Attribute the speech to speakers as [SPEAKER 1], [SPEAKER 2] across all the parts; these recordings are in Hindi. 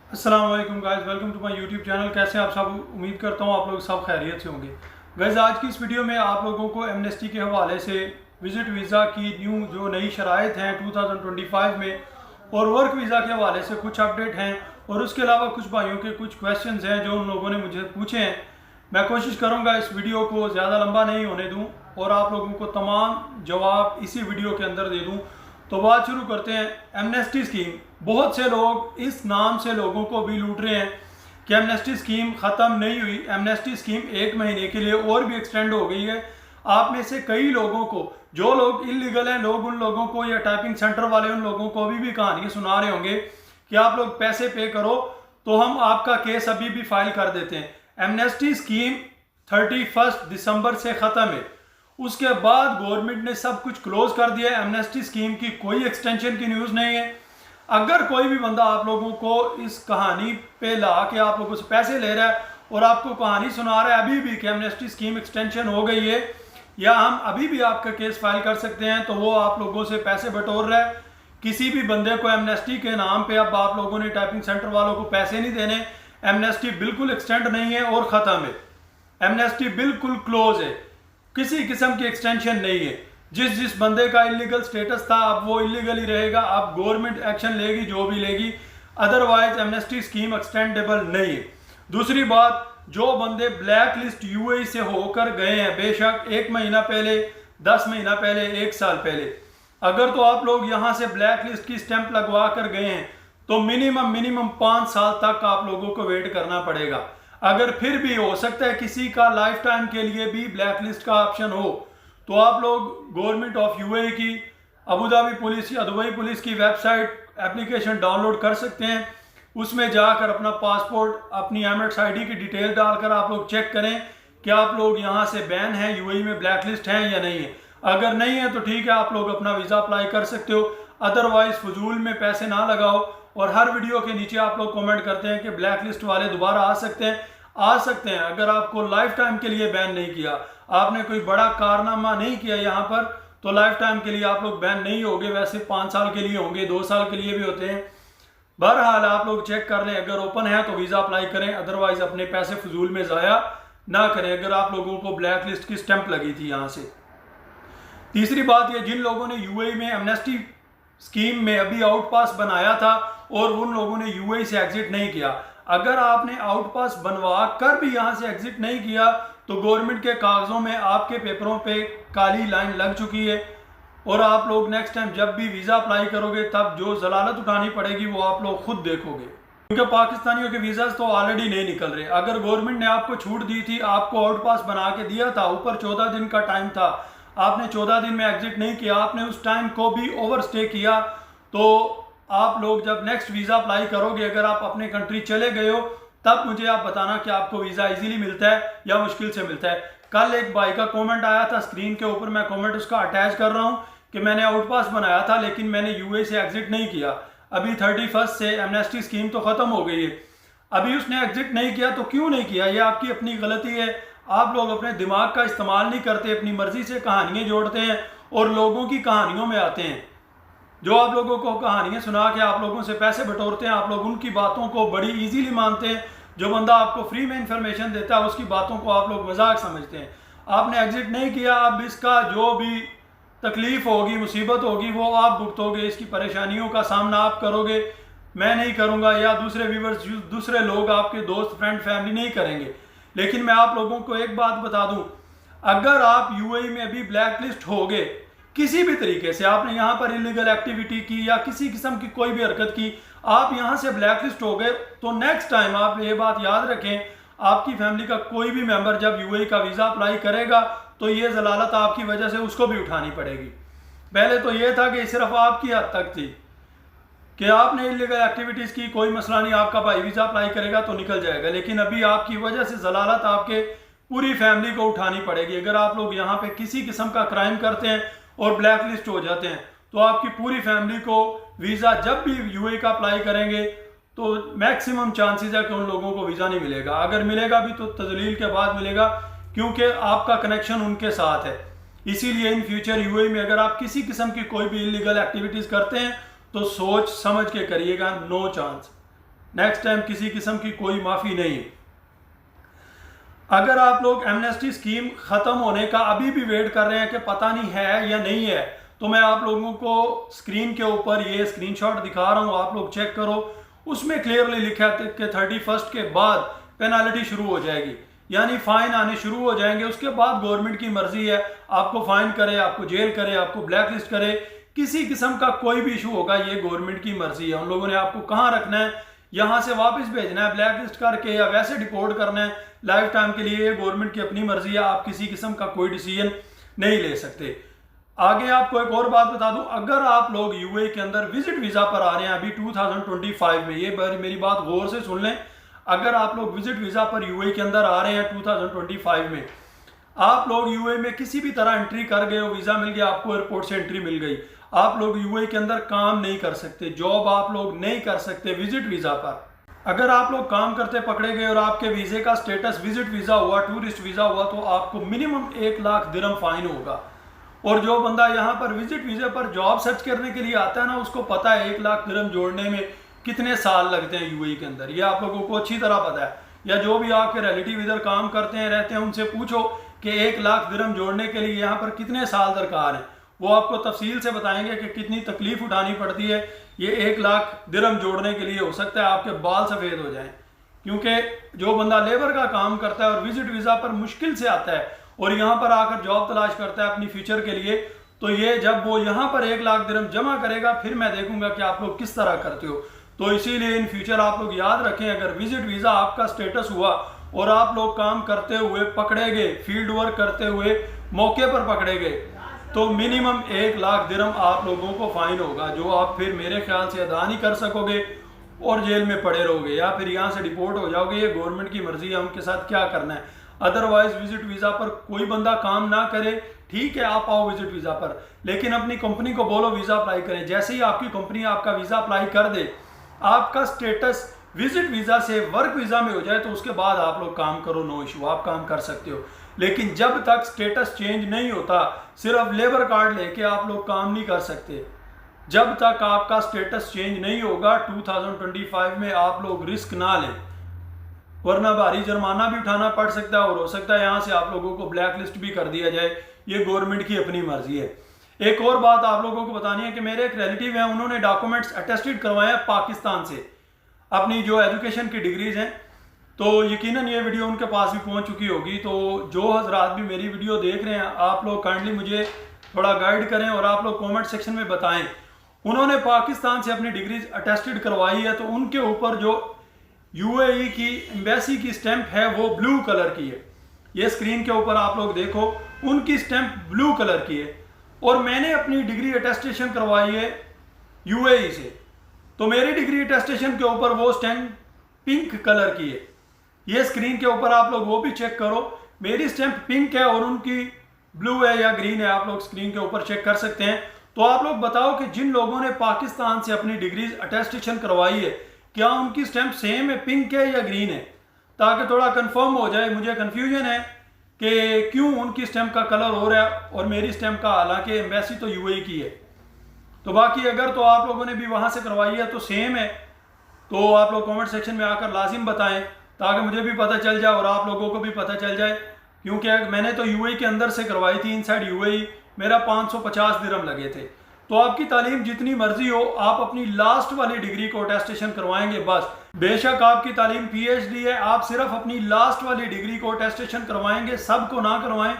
[SPEAKER 1] अस्सलाम वालेकुम guys, welcome to my YouTube channel. कैसे हैं आप सब? उम्मीद करता हूँ आप लोग सब खैरियत से होंगे। गाइस, आज की इस वीडियो में आप लोगों को एमनेस्टी के हवाले से विजिट वीज़ा की जो नई शराइत हैं 2025 में और वर्क वीज़ा के हवाले से कुछ अपडेट हैं, और उसके अलावा कुछ भाइयों के कुछ क्वेश्चंस हैं जो उन लोगों ने मुझे पूछे हैं। मैं कोशिश करूँगा इस वीडियो को ज़्यादा लंबा नहीं होने दूँ और आप लोगों को तमाम जवाब इसी वीडियो के अंदर दे दूँ। तो बात शुरू करते हैं। एमनेस्टी स्कीम, बहुत से लोग इस नाम से लोगों को भी लूट रहे हैं कि एमनेस्टी स्कीम ख़त्म नहीं हुई। एमनेस्टी स्कीम 1 महीने के लिए और भी एक्सटेंड हो गई है। आप में से कई लोगों को, जो लोग इलीगल हैं, लोग उन लोगों को, या टाइपिंग सेंटर वाले उन लोगों को अभी भी कहानियाँ सुना रहे होंगे कि आप लोग पैसे पे करो तो हम आपका केस अभी भी फाइल कर देते हैं। एमनेस्टी स्कीम 31 दिसंबर से ख़त्म है। उसके बाद गवर्नमेंट ने सब कुछ क्लोज कर दिया। एमनेस्टी स्कीम की कोई एक्सटेंशन की न्यूज़ नहीं है। अगर कोई भी बंदा आप लोगों को इस कहानी पे ला के आप लोगों से पैसे ले रहा है और आपको कहानी सुना रहा है अभी भी कि एमनेस्टी स्कीम एक्सटेंशन हो गई है या हम अभी भी आपका केस फाइल कर सकते हैं, तो वो आप लोगों से पैसे बटोर रहा है। किसी भी बंदे को एमनेस्टी के नाम पे अब आप लोगों ने टाइपिंग सेंटर वालों को पैसे नहीं देने। एमनेस्टी बिल्कुल एक्सटेंड नहीं है और ख़त्म है। एमनेस्टी बिल्कुल क्लोज है, किसी किस्म की एक्सटेंशन नहीं है। जिस बंदे का इलीगल स्टेटस था अब वो इलीगल ही रहेगा। अब गवर्नमेंट एक्शन लेगी जो भी लेगी, अदरवाइज एमनेस्टी स्कीम एक्सटेंडेबल नहीं है। दूसरी बात, जो बंदे ब्लैक लिस्ट यूएई से होकर गए हैं, बेशक 1 महीना पहले, 10 महीना पहले, 1 साल पहले, अगर तो आप लोग यहाँ से ब्लैक लिस्ट की स्टैंप लगवा कर गए हैं तो मिनिमम 5 साल तक आप लोगों को वेट करना पड़ेगा। अगर फिर भी हो सकता है किसी का लाइफ टाइम के लिए भी ब्लैक लिस्ट का ऑप्शन हो, तो आप लोग गवर्नमेंट ऑफ यूएई की, अबू धाबी पुलिस या दुबई पुलिस की वेबसाइट एप्लीकेशन डाउनलोड कर सकते हैं। उसमें जाकर अपना पासपोर्ट, अपनी एमिरेट्स आईडी की डिटेल डालकर आप लोग चेक करें कि आप लोग यहाँ से बैन हैं, यूएई में ब्लैक लिस्ट हैं या नहीं है। अगर नहीं है तो ठीक है, आप लोग अपना वीज़ा अप्लाई कर सकते हो। अदरवाइज फजूल में पैसे ना लगाओ। और हर वीडियो के नीचे आप लोग कमेंट करते हैं कि ब्लैक लिस्ट वाले दोबारा आ सकते हैं। आ सकते हैं, अगर आपको लाइफ टाइम के लिए बैन नहीं किया, आपने कोई बड़ा कारनामा नहीं किया यहाँ पर, तो लाइफ टाइम के लिए आप लोग बैन नहीं होंगे। वैसे 5 साल के लिए होंगे, 2 साल के लिए भी होते हैं। बहरहाल आप लोग चेक कर लें, अगर ओपन है तो वीज़ा अप्लाई करें, अदरवाइज अपने पैसे फजूल में ज़ाया ना करें अगर आप लोगों को ब्लैक लिस्ट की स्टैंप लगी थी यहाँ से। तीसरी बात ये, जिन लोगों ने यूएई में एमनेस्टी स्कीम में अभी आउट पास बनाया था और उन लोगों ने यूएई से एग्जिट नहीं किया, अगर आपने आउट पास बनवा कर भी यहाँ से एग्जिट नहीं किया तो गवर्नमेंट के कागजों में आपके पेपरों पे काली लाइन लग चुकी है और आप लोग नेक्स्ट टाइम जब भी वीज़ा अप्लाई करोगे तब जो जलालत उठानी पड़ेगी वो आप लोग खुद देखोगे, क्योंकि पाकिस्तानियों के वीज़ा तो ऑलरेडी नहीं निकल रहे। अगर गवर्नमेंट ने आपको छूट दी थी, आपको आउट पास बना के दिया था, ऊपर 14 दिन का टाइम था, आपने 14 दिन में एग्जिट नहीं किया, आपने उस टाइम को भी ओवर स्टे किया, तो आप लोग जब नेक्स्ट वीज़ा अप्लाई करोगे, अगर आप अपने कंट्री चले गए हो, तब मुझे आप बताना कि आपको वीज़ा इजीली मिलता है या मुश्किल से मिलता है। कल एक भाई का कमेंट आया था, स्क्रीन के ऊपर मैं कमेंट उसका अटैच कर रहा हूँ कि मैंने आउट पास बनाया था लेकिन मैंने यूएई से एग्जिट नहीं किया। अभी 31 से एमनेस्टी स्कीम तो ख़त्म हो गई है, अभी उसने एग्जिट नहीं किया तो क्यों नहीं किया? ये आपकी अपनी गलती है। आप लोग अपने दिमाग का इस्तेमाल नहीं करते, अपनी मर्जी से कहानियाँ जोड़ते हैं और लोगों की कहानियों में आते हैं। जो आप लोगों को कहानियाँ सुना के आप लोगों से पैसे बटोरते हैं, आप लोग उनकी बातों को बड़ी इजीली मानते हैं। जो बंदा आपको फ्री में इंफॉर्मेशन देता है उसकी बातों को आप लोग मजाक समझते हैं। आपने एग्जिट नहीं किया, अब इसका जो भी तकलीफ होगी, मुसीबत होगी, वो आप भुगतोगे, इसकी परेशानियों का सामना आप करोगे। मैं नहीं करूँगा या दूसरे व्यूवर्स, दूसरे लोग, आपके दोस्त, फ्रेंड, फैमिली नहीं करेंगे। लेकिन मैं आप लोगों को एक बात बता दूँ, अगर आप यूएई में अभी ब्लैक लिस्ट हो गए, किसी भी तरीके से आपने यहाँ पर इलीगल एक्टिविटी की या किसी किस्म की कोई भी हरकत की, आप यहाँ से ब्लैक लिस्ट हो गए, तो नेक्स्ट टाइम आप ये बात याद रखें, आपकी फैमिली का कोई भी मेंबर जब यूएई का वीज़ा अप्लाई करेगा तो ये जलालत आपकी वजह से उसको भी उठानी पड़ेगी। पहले तो ये था कि सिर्फ आपकी हद तक थी कि आपने इलीगल एक्टिविटीज़ की, कोई मसला नहीं, आपका भाई वीज़ा अप्लाई करेगा तो निकल जाएगा, लेकिन अभी आपकी वजह से जलालत आपके पूरी फैमिली को उठानी पड़ेगी। अगर आप लोग यहाँ पे किसी किस्म का क्राइम करते हैं और ब्लैक लिस्ट हो जाते हैं तो आपकी पूरी फैमिली को वीज़ा जब भी यूएई का अप्लाई करेंगे तो मैक्सिमम चांसेस है कि उन लोगों को वीज़ा नहीं मिलेगा। अगर मिलेगा भी तो तजलील के बाद मिलेगा, क्योंकि आपका कनेक्शन उनके साथ है। इसीलिए इन फ्यूचर यूएई में अगर आप किसी किस्म की कोई भी इलीगल एक्टिविटीज़ करते हैं तो सोच समझ के करिएगा, नो चांस। नेक्स्ट टाइम किसी किस्म की कोई माफ़ी नहीं। अगर आप लोग एमनेस्टी स्कीम ख़त्म होने का अभी भी वेट कर रहे हैं कि पता नहीं है या नहीं है, तो मैं आप लोगों को स्क्रीन के ऊपर ये स्क्रीनशॉट दिखा रहा हूँ, आप लोग चेक करो। उसमें क्लियरली लिखा है कि 31 के बाद पेनल्टी शुरू हो जाएगी, यानी फ़ाइन आने शुरू हो जाएंगे। उसके बाद गवर्नमेंट की मर्जी है, आपको फ़ाइन करे, आपको जेल करे, आपको ब्लैक लिस्ट करे, किसी किस्म का कोई भी इशू होगा, ये गवर्नमेंट की मर्जी है। उन लोगों ने आपको कहाँ रखना है, यहाँ से वापस भेजना है ब्लैक लिस्ट करके या वैसे डिपोर्ट करना है लाइफ टाइम के लिए, गवर्नमेंट की अपनी मर्जी है। आप किसी किस्म का कोई डिसीजन नहीं ले सकते। आगे आपको एक और बात बता दूं, अगर आप लोग यूएई के अंदर विजिट वीज़ा पर आ रहे हैं अभी 2025 में, ये मेरी बात गौर से सुन लें, अगर आप लोग विजिट वीज़ा पर यूएई के अंदर आ रहे हैं 2025 में, आप लोग यूएई में किसी भी तरह एंट्री कर गए हो, वीज़ा मिल गया आपको, एयरपोर्ट से एंट्री मिल गई, आप लोग यूएई के अंदर काम नहीं कर सकते, जॉब आप लोग नहीं कर सकते विजिट वीज़ा पर। अगर आप लोग काम करते पकड़े गए और आपके वीज़े का स्टेटस विजिट वीज़ा हुआ, टूरिस्ट वीज़ा हुआ, तो आपको मिनिमम 1 लाख दिरहम फाइन होगा। और जो बंदा यहाँ पर विजिट वीज़े पर जॉब सर्च करने के लिए आता है ना, उसको पता है 1 लाख दिरहम जोड़ने में कितने साल लगते हैं यूएई के अंदर, ये आप लोगों को अच्छी तरह पता है। या जो भी आपके रिलेटिव इधर काम करते हैं रहते हैं, उनसे पूछो कि 1 लाख दिरहम जोड़ने के लिए यहाँ पर कितने साल दरकार हैं, वो आपको तफसील से बताएंगे कि कितनी तकलीफ उठानी पड़ती है। ये 1 लाख दिरहम जोड़ने के लिए हो सकता है आपके बाल सफ़ेद हो जाएं, क्योंकि जो बंदा लेबर का काम करता है और विजिट वीज़ा पर मुश्किल से आता है और यहाँ पर आकर जॉब तलाश करता है अपनी फ्यूचर के लिए, तो ये जब वो यहाँ पर 1 लाख दिरहम जमा करेगा, फिर मैं देखूंगा कि आप लोग किस तरह करते हो। तो इसीलिए इन फ्यूचर आप लोग याद रखें, अगर विजिट वीज़ा आपका स्टेटस हुआ और आप लोग काम करते हुए पकड़े गए, फील्ड वर्क करते हुए मौके पर पकड़े गए, तो मिनिमम 1 लाख दिरहम आप लोगों को फाइन होगा, जो आप फिर मेरे ख्याल से अदा नहीं कर सकोगे और जेल में पड़े रहोगे या फिर यहाँ से डिपोर्ट हो जाओगे। ये गवर्नमेंट की मर्जी है उनके साथ क्या करना है। अदरवाइज विजिट वीज़ा पर कोई बंदा काम ना करे, ठीक है आप आओ विजिट वीज़ा पर, लेकिन अपनी कंपनी को बोलो वीज़ा अप्लाई करें। जैसे ही आपकी कंपनी आपका वीज़ा अप्लाई कर दे, आपका स्टेटस विजिट वीज़ा से वर्क वीज़ा में हो जाए, तो उसके बाद आप लोग काम करो, नो इशू, आप काम कर सकते हो। लेकिन जब तक स्टेटस चेंज नहीं होता, सिर्फ लेबर कार्ड लेके आप लोग काम नहीं कर सकते। जब तक आपका स्टेटस चेंज नहीं होगा 2025 में, आप लोग रिस्क ना लें, वरना भारी जुर्माना भी उठाना पड़ सकता है और हो सकता है यहाँ से आप लोगों को ब्लैक लिस्ट भी कर दिया जाए। ये गवर्नमेंट की अपनी मर्जी है। एक और बात आप लोगों को बतानी है कि मेरे एक रिलेटिव हैं, उन्होंने डॉक्यूमेंट्स अटेस्टेड करवाए हैं पाकिस्तान से, अपनी जो एजुकेशन की डिग्रीज हैं। तो यकीनन ये वीडियो उनके पास भी पहुंच चुकी होगी। तो जो हजरात भी मेरी वीडियो देख रहे हैं, आप लोग काइंडली मुझे थोड़ा गाइड करें और आप लोग कमेंट सेक्शन में बताएं। उन्होंने पाकिस्तान से अपनी डिग्रीज अटेस्टेड करवाई है, तो उनके ऊपर जो यूएई की एम्बेसी की स्टैंप है वो ब्लू कलर की है। ये स्क्रीन के ऊपर आप लोग देखो, उनकी स्टैंप ब्लू कलर की है। और मैंने अपनी डिग्री अटेस्टेशन करवाई है यूएई से, तो मेरी डिग्री अटेस्टेशन के ऊपर वो स्टैंप पिंक कलर की है। ये स्क्रीन के ऊपर आप लोग वो भी चेक करो, मेरी स्टैंप पिंक है और उनकी ब्लू है या ग्रीन है, आप लोग स्क्रीन के ऊपर चेक कर सकते हैं। तो आप लोग बताओ कि जिन लोगों ने पाकिस्तान से अपनी डिग्रीज अटेस्टेशन करवाई है, क्या उनकी स्टैंप सेम है, पिंक है या ग्रीन है, ताकि थोड़ा कंफर्म हो जाए। मुझे कंफ्यूजन है कि क्यों उनकी स्टैंप का कलर हो रहा है और मेरी स्टैंप का, हालांकि एम्बेसी तो यूएई की है। तो बाकी अगर तो आप लोगों ने भी वहाँ से करवाई है तो सेम है, तो आप लोग कमेंट सेक्शन में आकर लाजिम बताएं, ताकि मुझे भी पता चल जाए और आप लोगों को भी पता चल जाए। क्योंकि मैंने तो यूएई के अंदर से करवाई थी, इनसाइड यूएई, मेरा 550 दिरहम लगे थे। तो आपकी तालीम जितनी मर्जी हो, आप अपनी लास्ट वाली डिग्री को अटेस्टेशन करवाएंगे बस। बेशक आपकी तालीम पीएचडी है, आप सिर्फ अपनी लास्ट वाली डिग्री को अटेस्टेशन करवाएंगे, सबको ना करवाएं,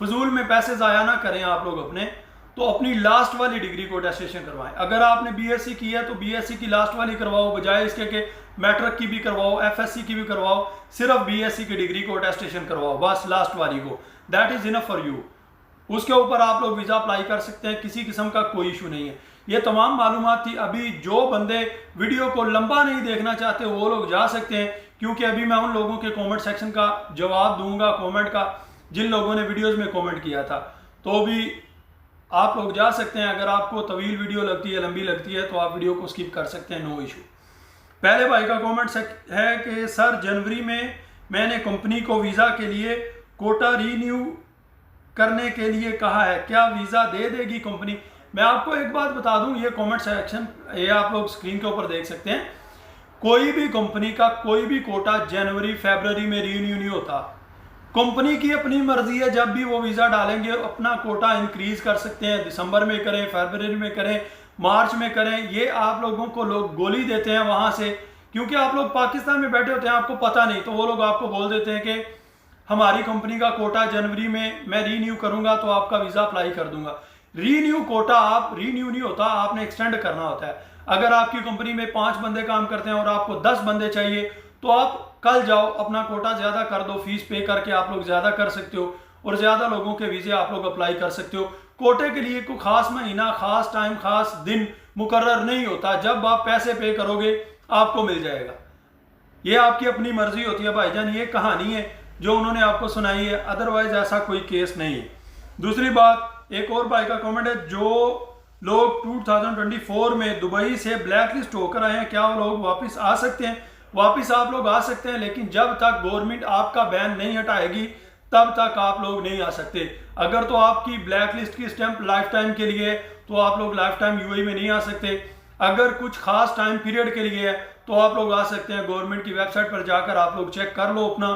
[SPEAKER 1] फजूल में पैसे ज़ाया ना करें आप लोग अपने। तो अपनी लास्ट वाली डिग्री को अटेस्टेशन करवाएं। अगर आपने बीएससी की है तो बीएससी की लास्ट वाली करवाओ, बजाय इसके कि मैट्रिक की भी करवाओ, एफएससी की भी करवाओ, सिर्फ बीएससी की डिग्री को अटेस्टेशन करवाओ बस, लास्ट वाली को। That is enough for you. उसके ऊपर आप लोग वीज़ा अप्लाई कर सकते हैं, किसी किस्म का कोई इशू नहीं है। ये तमाम मालूमात थी। अभी जो बंदे वीडियो को लंबा नहीं देखना चाहते वो लोग जा सकते हैं, क्योंकि अभी मैं उन लोगों के कमेंट सेक्शन का जवाब दूंगा, कमेंट का, जिन लोगों ने वीडियोस में कमेंट किया था। तो भी आप लोग जा सकते हैं। अगर आपको तवील वीडियो लगती है, लंबी लगती है, तो आप वीडियो को स्किप कर सकते हैं, नो इशू। पहले भाई का कमेंट है कि सर जनवरी में मैंने कंपनी को वीज़ा के लिए कोटा रीन्यू करने के लिए कहा है, क्या वीज़ा दे देगी कंपनी? मैं आपको एक बात बता दूं, ये कमेंट सेक्शन, ये आप लोग स्क्रीन के ऊपर देख सकते हैं। कोई भी कंपनी का कोई भी कोटा जनवरी फरवरी में रीन्यू नहीं होता। कंपनी की अपनी मर्जी है, जब भी वो वीज़ा डालेंगे अपना कोटा इंक्रीज कर सकते हैं, दिसंबर में करें, फरवरी में करें, मार्च में करें। ये आप लोगों को लोग गोली देते हैं वहाँ से, क्योंकि आप लोग पाकिस्तान में बैठे होते हैं, आपको पता नहीं, तो वो लोग आपको बोल देते हैं कि हमारी कंपनी का कोटा जनवरी में मैं रीन्यू करूँगा तो आपका वीज़ा अप्लाई कर दूंगा। रीन्यू कोटा आप रीन्यू नहीं होता, आपने एक्सटेंड करना होता है। अगर आपकी कंपनी में 5 बंदे काम करते हैं और आपको 10 बंदे चाहिए तो आप कल जाओ अपना कोटा ज़्यादा कर दो, फीस पे करके आप लोग ज़्यादा कर सकते हो और ज़्यादा लोगों के वीज़े आप लोग अप्लाई कर सकते हो। कोटे के लिए कोई खास महीना, खास टाइम, खास दिन मुकर्रर नहीं होता, जब आप पैसे पे करोगे आपको मिल जाएगा। ये आपकी अपनी मर्जी होती है भाईजान, ये कहानी है जो उन्होंने आपको सुनाई है, अदरवाइज ऐसा कोई केस नहीं है। दूसरी बात, एक और भाई का कमेंट है, जो लोग 2024 में दुबई से ब्लैक लिस्ट होकर आए हैं क्या वो लोग वापस आ सकते हैं? वापस आप लोग आ सकते हैं, लेकिन जब तक गवर्नमेंट आपका बैन नहीं हटाएगी तब तक आप लोग नहीं आ सकते। अगर तो आपकी ब्लैक लिस्ट की स्टैंप लाइफ टाइम के लिए है तो आप लोग लाइफ टाइम यूएई में नहीं आ सकते। अगर कुछ खास टाइम पीरियड के लिए है तो आप लोग आ सकते हैं। गवर्नमेंट की वेबसाइट पर जाकर आप लोग चेक कर लो अपना,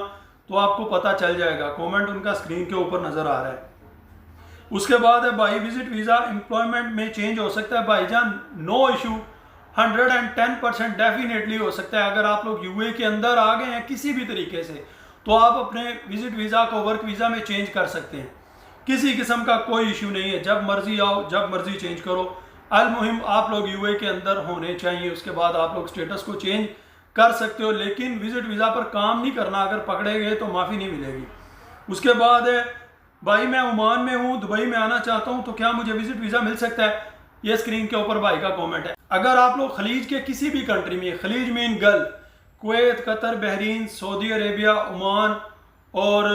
[SPEAKER 1] तो आपको पता चल जाएगा। कमेंट उनका स्क्रीन के ऊपर नजर आ रहा है। उसके बाद है भाई, विजिट वीज़ा एम्प्लॉयमेंट में चेंज हो सकता है भाईजान, नो इशू, 110% डेफिनेटली हो सकता है। अगर आप लोग यूए के अंदर आ गए हैं किसी भी तरीके से तो आप अपने विजिट वीज़ा को वर्क वीज़ा में चेंज कर सकते हैं, किसी किस्म का कोई इशू नहीं है। जब मर्जी आओ, जब मर्जी चेंज करो, अलमुहिम आप लोग यूए के अंदर होने चाहिए। उसके बाद आप लोग स्टेटस को चेंज कर सकते हो, लेकिन विजिट वीज़ा पर काम नहीं करना, अगर पकड़े गए तो माफ़ी नहीं मिलेगी। उसके बाद है भाई, मैं ओमान में हूँ, दुबई में आना चाहता हूँ तो क्या मुझे विजिट वीज़ा मिल सकता है? ये स्क्रीन के ऊपर भाई का कमेंट है। अगर आप लोग खलीज के किसी भी कंट्री में, खलीज mean Gulf, Kuwait, Qatar, Bahrain, Saudi Arabia, Oman और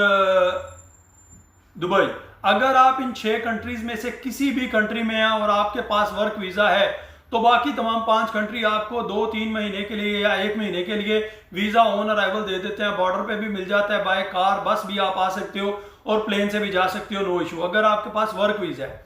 [SPEAKER 1] दुबई, अगर आप इन 6 कंट्रीज में से किसी भी कंट्री में हैं और आपके पास वर्क वीज़ा है तो बाकी तमाम 5 कंट्री आपको 2-3 महीने के लिए या 1 महीने के लिए वीज़ा ऑन अराइवल दे देते हैं। बॉर्डर पे भी मिल जाता है, बाय कार, बस भी आप आ सकते हो और प्लेन से भी जा सकते हो, नो इशू, अगर आपके पास वर्क वीज़ा है।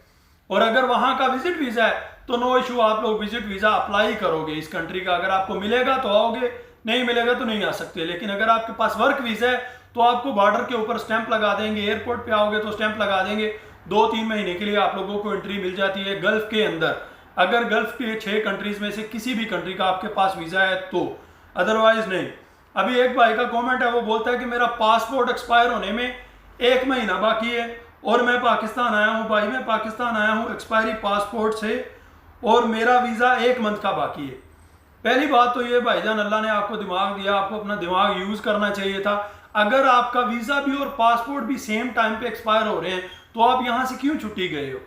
[SPEAKER 1] और अगर वहां का विजिट वीज़ा है तो नो इशू, आप लोग विजिट वीज़ा अप्लाई करोगे इस कंट्री का। अगर आपको मिलेगा तो आओगे, नहीं मिलेगा तो नहीं आ सकते। लेकिन अगर आपके पास वर्क वीज़ा है तो आपको बॉर्डर के ऊपर स्टैंप लगा देंगे, एयरपोर्ट पे आओगे तो स्टैंप लगा देंगे, 2-3 महीने के लिए आप लोगों को एंट्री मिल जाती है गल्फ के अंदर। अगर गल्फ के 6 कंट्रीज में से किसी भी कंट्री का आपके पास वीज़ा है तो, अदरवाइज नहीं। अभी एक भाई का कमेंट है, वो बोलता है कि मेरा पासपोर्ट एक्सपायर होने में 1 महीना बाकी है और मैं पाकिस्तान आया हूँ। भाई मैं पाकिस्तान आया हूँ एक्सपायरी पासपोर्ट से और मेरा वीज़ा 1 मंथ का बाकी है। पहली बात तो ये भाईजान, अल्लाह ने आपको दिमाग दिया, आपको अपना दिमाग यूज़ करना चाहिए था। अगर आपका वीज़ा भी और पासपोर्ट भी सेम टाइम पे एक्सपायर हो रहे हैं तो आप यहाँ से क्यों छुट्टी गए हो?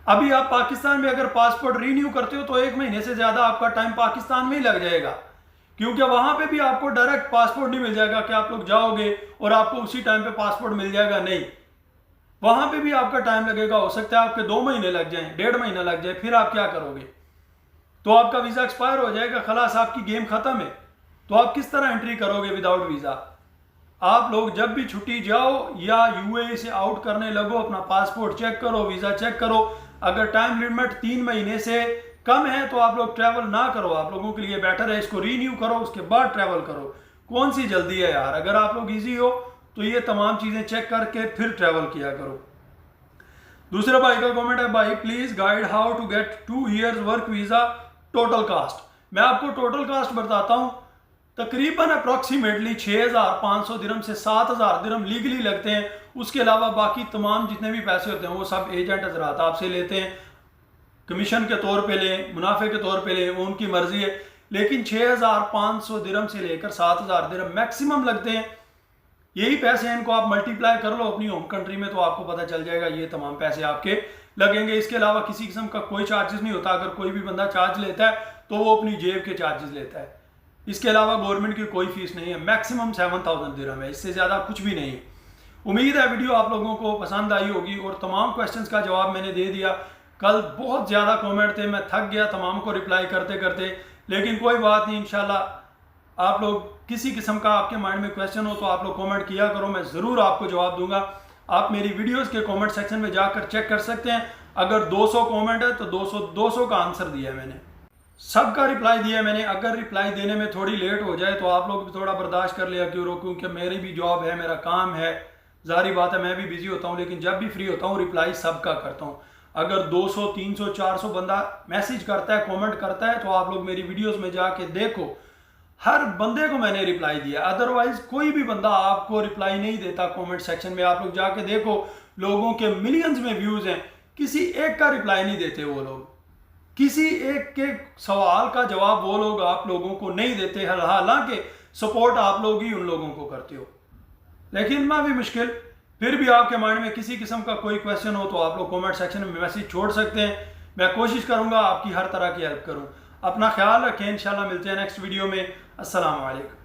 [SPEAKER 1] अभी आप पाकिस्तान में अगर पासपोर्ट रीन्यू करते हो तो 1 महीने से ज़्यादा आपका टाइम पाकिस्तान में ही लग जाएगा, क्योंकि वहां पे भी आपको डायरेक्ट पासपोर्ट नहीं मिल जाएगा कि आप लोग जाओगे और आपको उसी टाइम पे पासपोर्ट मिल जाएगा, नहीं, वहां पे भी आपका टाइम लगेगा। हो सकता है आपके 2 महीने लग जाएं, 1.5 महीना लग जाए, फिर आप क्या करोगे? तो आपका वीज़ा एक्सपायर हो जाएगा, खलास, आपकी गेम खत्म है। तो आप किस तरह एंट्री करोगे विदाउट वीज़ा? आप लोग जब भी छुट्टी जाओ या यूएई से आउट करने लगो, अपना पासपोर्ट चेक करो, वीज़ा चेक करो। अगर टाइम लिमिट 3 महीने से कम है तो आप लोग ट्रैवल ना करो, आप लोगों के लिए बेटर है इसको रीन्यू करो, उसके बाद ट्रैवल करो। कौन सी जल्दी है यार? अगर आप लोग इजी हो तो ये तमाम चीज़ें चेक करके फिर ट्रैवल किया करो। दूसरा भाई का कमेंट है, भाई please guide how to get 2 years work visa, total cost. मैं आपको टोटल कास्ट बताता हूँ, तकरीबन अप्रॉक्सीमेटली 6,500 दिरहम से 7,000 दिरहम लीगली लगते हैं। उसके अलावा बाकी तमाम जितने भी पैसे होते हैं वो सब एजेंट हजरात आपसे लेते हैं, कमीशन के तौर पे लें, मुनाफे के तौर पे लें, वो उनकी मर्जी है। लेकिन 6,500 दिरहम से लेकर 7,000 दिरहम मैक्सिमम लगते हैं। यही पैसे हैं, इनको आप मल्टीप्लाई कर लो अपनी होम कंट्री में तो आपको पता चल जाएगा ये तमाम पैसे आपके लगेंगे। इसके अलावा किसी किस्म का कोई चार्जेस नहीं होता। अगर कोई भी बंदा चार्ज लेता है तो वो अपनी जेब के चार्जेस लेता है, इसके अलावा गवर्नमेंट की कोई फीस नहीं है। मैक्सिमम 7,000 दिरहम है, इससे ज़्यादा कुछ भी नहीं है। उम्मीद है वीडियो आप लोगों को पसंद आई होगी और तमाम क्वेश्चंस का जवाब मैंने दे दिया। कल बहुत ज़्यादा कमेंट थे, मैं थक गया तमाम को रिप्लाई करते करते, लेकिन कोई बात नहीं, इंशाल्लाह आप लोग किसी किस्म का आपके माइंड में क्वेश्चन हो तो आप लोग कमेंट किया करो, मैं ज़रूर आपको जवाब दूंगा। आप मेरी वीडियोस के कमेंट सेक्शन में जाकर चेक कर सकते हैं। अगर 200 कमेंट है तो 200 का आंसर दिया है मैंने। सबका रिप्लाई दिया मैंने। अगर रिप्लाई देने में थोड़ी लेट हो जाए तो आप लोग भी थोड़ा बर्दाश्त कर लिया क्यों, क्योंकि मेरी भी जॉब है, मेरा काम है, जारी बात है मैं भी बिजी होता हूँ, लेकिन जब भी फ्री होता हूँ रिप्लाई सबका करता हूँ। अगर 200 300 400 बंदा मैसेज करता है, कमेंट करता है, तो आप लोग मेरी वीडियोस में जाके देखो, हर बंदे को मैंने रिप्लाई दिया। अदरवाइज कोई भी बंदा आपको रिप्लाई नहीं देता कमेंट सेक्शन में। आप लोग जाके देखो, लोगों के मिलियंस में व्यूज हैं, किसी एक का रिप्लाई नहीं देते वो लोग, किसी एक के सवाल का जवाब वो लोग आप लोगों को नहीं देते, हालांकि सपोर्ट आप लोग ही उन लोगों को करते हो। लेकिन मैं भी मुश्किल, फिर भी आपके माइंड में किसी किस्म का कोई क्वेश्चन हो तो आप लोग कमेंट सेक्शन में मैसेज छोड़ सकते हैं। मैं कोशिश करूंगा आपकी हर तरह की हेल्प करूं। अपना ख्याल रखें, इंशाल्लाह मिलते हैं नेक्स्ट वीडियो में। अस्सलाम वालेकुम।